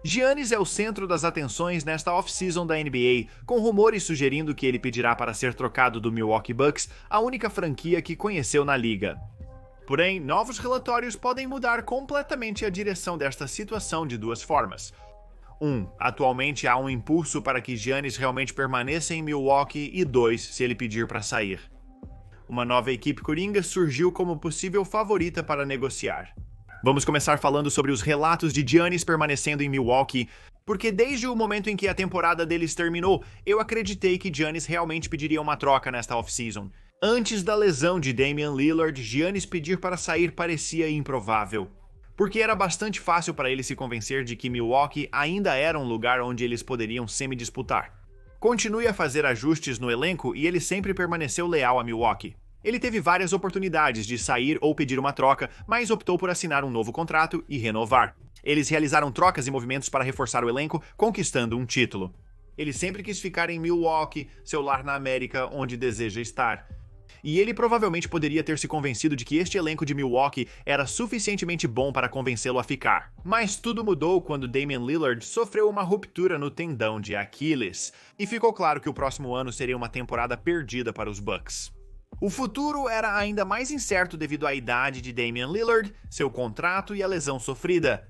Giannis é o centro das atenções nesta off-season da NBA, com rumores sugerindo que ele pedirá para ser trocado do Milwaukee Bucks, a única franquia que conheceu na liga. Porém, novos relatórios podem mudar completamente a direção desta situação de duas formas. 1. Atualmente há um impulso para que Giannis realmente permaneça em Milwaukee e 2. Se ele pedir para sair. Uma nova equipe coringa surgiu como possível favorita para negociar. Vamos começar falando sobre os relatos de Giannis permanecendo em Milwaukee, porque desde o momento em que a temporada deles terminou, eu acreditei que Giannis realmente pediria uma troca nesta off-season. Antes da lesão de Damian Lillard, Giannis pedir para sair parecia improvável, porque era bastante fácil para ele se convencer de que Milwaukee ainda era um lugar onde eles poderiam semi-disputar. Continue a fazer ajustes no elenco e ele sempre permaneceu leal a Milwaukee. Ele teve várias oportunidades de sair ou pedir uma troca, mas optou por assinar um novo contrato e renovar. Eles realizaram trocas e movimentos para reforçar o elenco, conquistando um título. Ele sempre quis ficar em Milwaukee, seu lar na América, onde deseja estar. E ele provavelmente poderia ter se convencido de que este elenco de Milwaukee era suficientemente bom para convencê-lo a ficar. Mas tudo mudou quando Damian Lillard sofreu uma ruptura no tendão de Aquiles, e ficou claro que o próximo ano seria uma temporada perdida para os Bucks. O futuro era ainda mais incerto devido à idade de Damian Lillard, seu contrato e a lesão sofrida.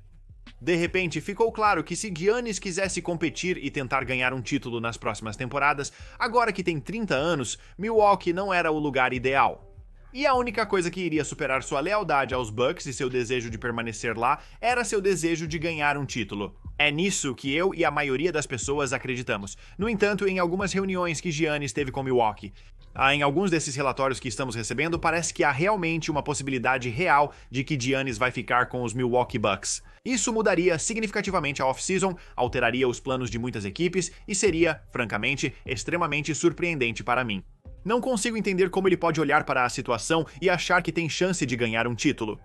De repente, ficou claro que se Giannis quisesse competir e tentar ganhar um título nas próximas temporadas, agora que tem 30 anos, Milwaukee não era o lugar ideal. E a única coisa que iria superar sua lealdade aos Bucks e seu desejo de permanecer lá era seu desejo de ganhar um título. É nisso que eu e a maioria das pessoas acreditamos. No entanto, em algumas reuniões que Giannis teve com Milwaukee, em alguns desses relatórios que estamos recebendo, parece que há realmente uma possibilidade real de que Giannis vai ficar com os Milwaukee Bucks. Isso mudaria significativamente a off-season, alteraria os planos de muitas equipes e seria, francamente, extremamente surpreendente para mim. Não consigo entender como ele pode olhar para a situação e achar que tem chance de ganhar um título.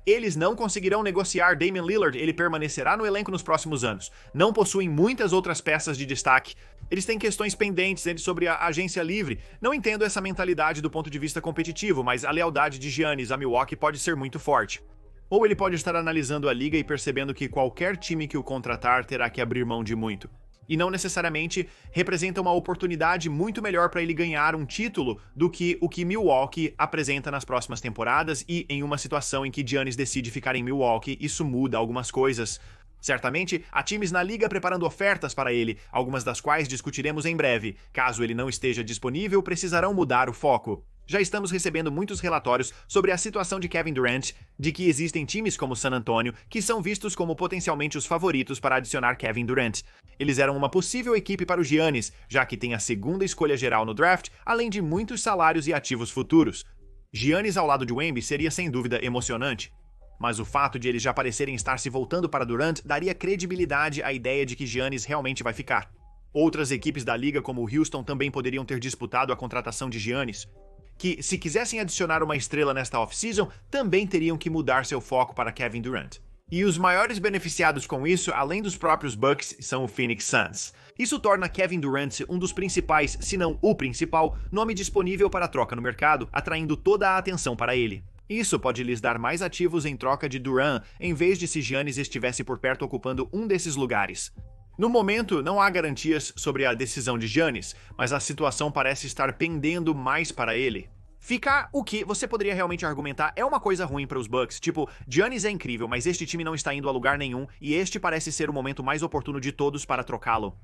Eles não conseguirão negociar Damian Lillard, ele permanecerá no elenco nos próximos anos. Não possuem muitas outras peças de destaque. Eles têm questões pendentes sobre a agência livre. Não entendo essa mentalidade do ponto de vista competitivo, mas a lealdade de Giannis a Milwaukee pode ser muito forte. Ou ele pode estar analisando a liga e percebendo que qualquer time que o contratar terá que abrir mão de muito. E não necessariamente representa uma oportunidade muito melhor para ele ganhar um título do que o que Milwaukee apresenta nas próximas temporadas, e em uma situação em que Giannis decide ficar em Milwaukee, isso muda algumas coisas. Certamente, há times na liga preparando ofertas para ele, algumas das quais discutiremos em breve. Caso ele não esteja disponível, precisarão mudar o foco. Já estamos recebendo muitos relatórios sobre a situação de Kevin Durant, de que existem times como San Antonio que são vistos como potencialmente os favoritos para adicionar Kevin Durant. Eles eram uma possível equipe para o Giannis, já que tem a segunda escolha geral no draft, além de muitos salários e ativos futuros. Giannis ao lado de Wemby seria sem dúvida emocionante. Mas o fato de eles já parecerem estar se voltando para Durant daria credibilidade à ideia de que Giannis realmente vai ficar. Outras equipes da liga, como o Houston, também poderiam ter disputado a contratação de Giannis, que, se quisessem adicionar uma estrela nesta off-season, também teriam que mudar seu foco para Kevin Durant. E os maiores beneficiados com isso, além dos próprios Bucks, são o Phoenix Suns. Isso torna Kevin Durant um dos principais, se não o principal, nome disponível para troca no mercado, atraindo toda a atenção para ele. Isso pode lhes dar mais ativos em troca de Durant, em vez de se Giannis estivesse por perto ocupando um desses lugares. No momento, não há garantias sobre a decisão de Giannis, mas a situação parece estar pendendo mais para ele. Ficar o que você poderia realmente argumentar é uma coisa ruim para os Bucks, tipo, Giannis é incrível, mas este time não está indo a lugar nenhum e este parece ser o momento mais oportuno de todos para trocá-lo.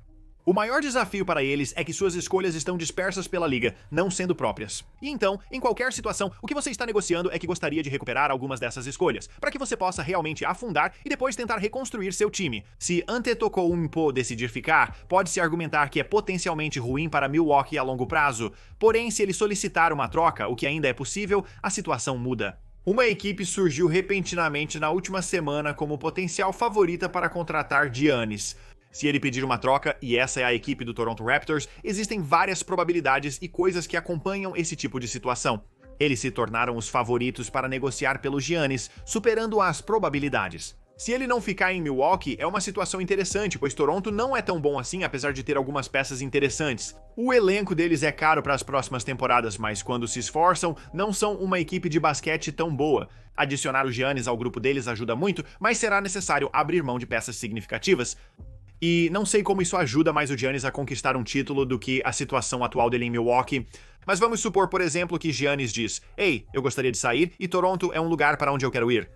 O maior desafio para eles é que suas escolhas estão dispersas pela liga, não sendo próprias. E então, em qualquer situação, o que você está negociando é que gostaria de recuperar algumas dessas escolhas, para que você possa realmente afundar e depois tentar reconstruir seu time. Se Antetokounmpo decidir ficar, pode-se argumentar que é potencialmente ruim para Milwaukee a longo prazo, porém se ele solicitar uma troca, o que ainda é possível, a situação muda. Uma equipe surgiu repentinamente na última semana como potencial favorita para contratar Giannis. Se ele pedir uma troca, e essa é a equipe do Toronto Raptors, existem várias probabilidades e coisas que acompanham esse tipo de situação. Eles se tornaram os favoritos para negociar pelo Giannis, superando as probabilidades. Se ele não ficar em Milwaukee, é uma situação interessante, pois Toronto não é tão bom assim, apesar de ter algumas peças interessantes. O elenco deles é caro para as próximas temporadas, mas quando se esforçam, não são uma equipe de basquete tão boa. Adicionar o Giannis ao grupo deles ajuda muito, mas será necessário abrir mão de peças significativas. E não sei como isso ajuda mais o Giannis a conquistar um título do que a situação atual dele em Milwaukee. Mas vamos supor, por exemplo, que Giannis diz: "Ei, eu gostaria de sair e Toronto é um lugar para onde eu quero ir."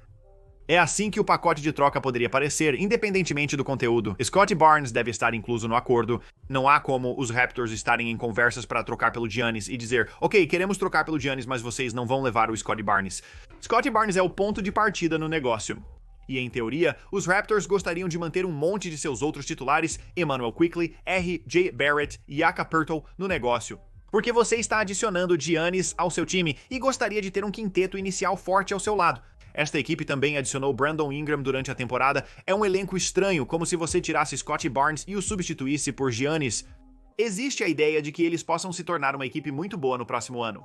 É assim que o pacote de troca poderia parecer, independentemente do conteúdo. Scottie Barnes deve estar incluso no acordo. Não há como os Raptors estarem em conversas para trocar pelo Giannis e dizer: "Ok, queremos trocar pelo Giannis, mas vocês não vão levar o Scottie Barnes." Scottie Barnes é o ponto de partida no negócio. E em teoria, os Raptors gostariam de manter um monte de seus outros titulares, Emmanuel Quickley, R.J. Barrett e Jakob Poeltl, no negócio. Porque você está adicionando Giannis ao seu time e gostaria de ter um quinteto inicial forte ao seu lado. Esta equipe também adicionou Brandon Ingram durante a temporada. É um elenco estranho, como se você tirasse Scottie Barnes e o substituísse por Giannis. Existe a ideia de que eles possam se tornar uma equipe muito boa no próximo ano.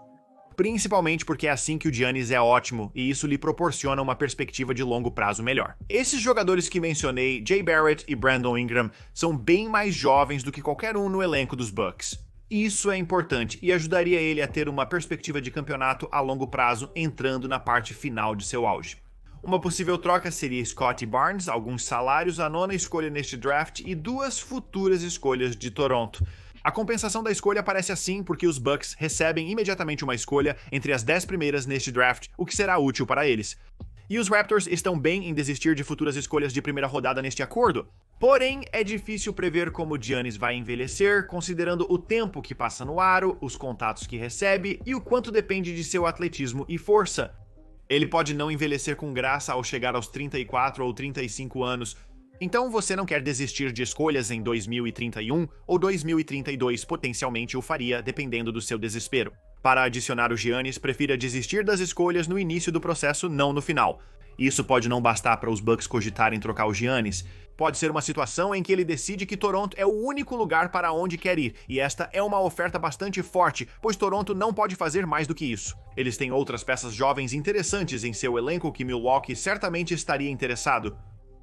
Principalmente porque é assim que o Giannis é ótimo, e isso lhe proporciona uma perspectiva de longo prazo melhor. Esses jogadores que mencionei, Jay Barrett e Brandon Ingram, são bem mais jovens do que qualquer um no elenco dos Bucks. Isso é importante e ajudaria ele a ter uma perspectiva de campeonato a longo prazo entrando na parte final de seu auge. Uma possível troca seria Scottie Barnes, alguns salários, a 9ª escolha neste draft e 2 futuras escolhas de Toronto. A compensação da escolha aparece assim porque os Bucks recebem imediatamente uma escolha entre as 10 primeiras neste draft, o que será útil para eles. E os Raptors estão bem em desistir de futuras escolhas de primeira rodada neste acordo. Porém, é difícil prever como Giannis vai envelhecer, considerando o tempo que passa no aro, os contatos que recebe e o quanto depende de seu atletismo e força. Ele pode não envelhecer com graça ao chegar aos 34 ou 35 anos, então você não quer desistir de escolhas em 2031 ou 2032, potencialmente o faria, dependendo do seu desespero. Para adicionar o Giannis, prefira desistir das escolhas no início do processo, não no final. Isso pode não bastar para os Bucks cogitarem trocar o Giannis. Pode ser uma situação em que ele decide que Toronto é o único lugar para onde quer ir, e esta é uma oferta bastante forte, pois Toronto não pode fazer mais do que isso. Eles têm outras peças jovens interessantes em seu elenco que Milwaukee certamente estaria interessado.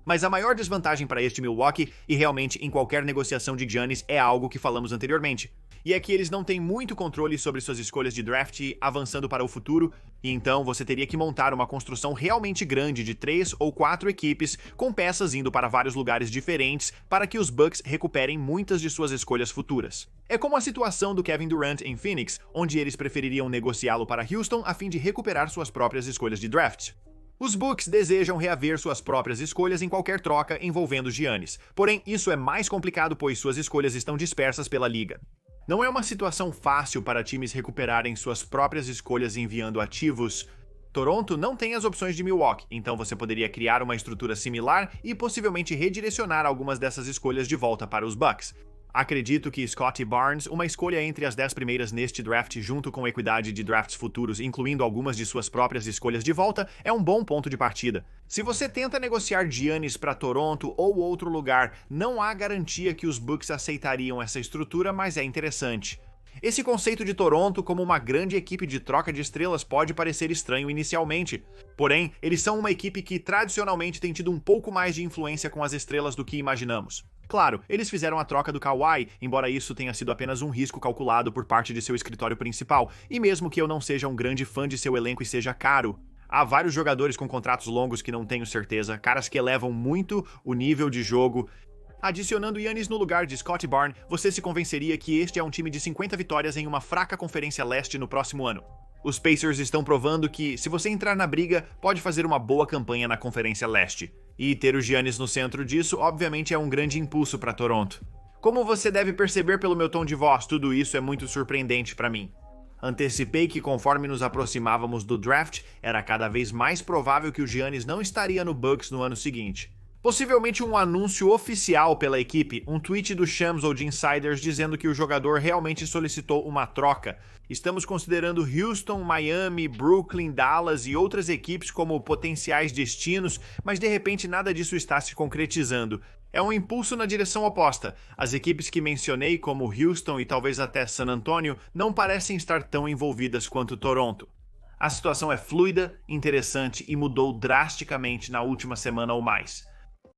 Mas a maior desvantagem para este Milwaukee, e realmente em qualquer negociação de Giannis, é algo que falamos anteriormente. E é que eles não têm muito controle sobre suas escolhas de draft avançando para o futuro, e então você teria que montar uma construção realmente grande de 3 ou 4 equipes, com peças indo para vários lugares diferentes, para que os Bucks recuperem muitas de suas escolhas futuras. É como a situação do Kevin Durant em Phoenix, onde eles prefeririam negociá-lo para Houston a fim de recuperar suas próprias escolhas de draft. Os Bucks desejam reaver suas próprias escolhas em qualquer troca envolvendo Giannis, porém isso é mais complicado pois suas escolhas estão dispersas pela liga. Não é uma situação fácil para times recuperarem suas próprias escolhas enviando ativos. Toronto não tem as opções de Milwaukee, então você poderia criar uma estrutura similar e possivelmente redirecionar algumas dessas escolhas de volta para os Bucks. Acredito que Scottie Barnes, uma escolha entre as 10 primeiras neste draft junto com equidade de drafts futuros, incluindo algumas de suas próprias escolhas de volta, é um bom ponto de partida. Se você tenta negociar Giannis para Toronto ou outro lugar, não há garantia que os Bucks aceitariam essa estrutura, mas é interessante. Esse conceito de Toronto como uma grande equipe de troca de estrelas pode parecer estranho inicialmente. Porém, eles são uma equipe que tradicionalmente tem tido um pouco mais de influência com as estrelas do que imaginamos. Claro, eles fizeram a troca do Kawhi, embora isso tenha sido apenas um risco calculado por parte de seu escritório principal, e mesmo que eu não seja um grande fã de seu elenco e seja caro. Há vários jogadores com contratos longos que não tenho certeza, caras que elevam muito o nível de jogo. Adicionando Giannis no lugar de Scottie Barnes, você se convenceria que este é um time de 50 vitórias em uma fraca Conferência Leste no próximo ano. Os Pacers estão provando que, se você entrar na briga, pode fazer uma boa campanha na Conferência Leste. E ter o Giannis no centro disso, obviamente, é um grande impulso para Toronto. Como você deve perceber pelo meu tom de voz, tudo isso é muito surpreendente para mim. Antecipei que conforme nos aproximávamos do draft, era cada vez mais provável que o Giannis não estaria no Bucks no ano seguinte. Possivelmente um anúncio oficial pela equipe, um tweet do Shams ou de insiders dizendo que o jogador realmente solicitou uma troca. Estamos considerando Houston, Miami, Brooklyn, Dallas e outras equipes como potenciais destinos, mas de repente nada disso está se concretizando. É um impulso na direção oposta. As equipes que mencionei, como Houston e talvez até San Antonio, não parecem estar tão envolvidas quanto Toronto. A situação é fluida, interessante e mudou drasticamente na última semana ou mais.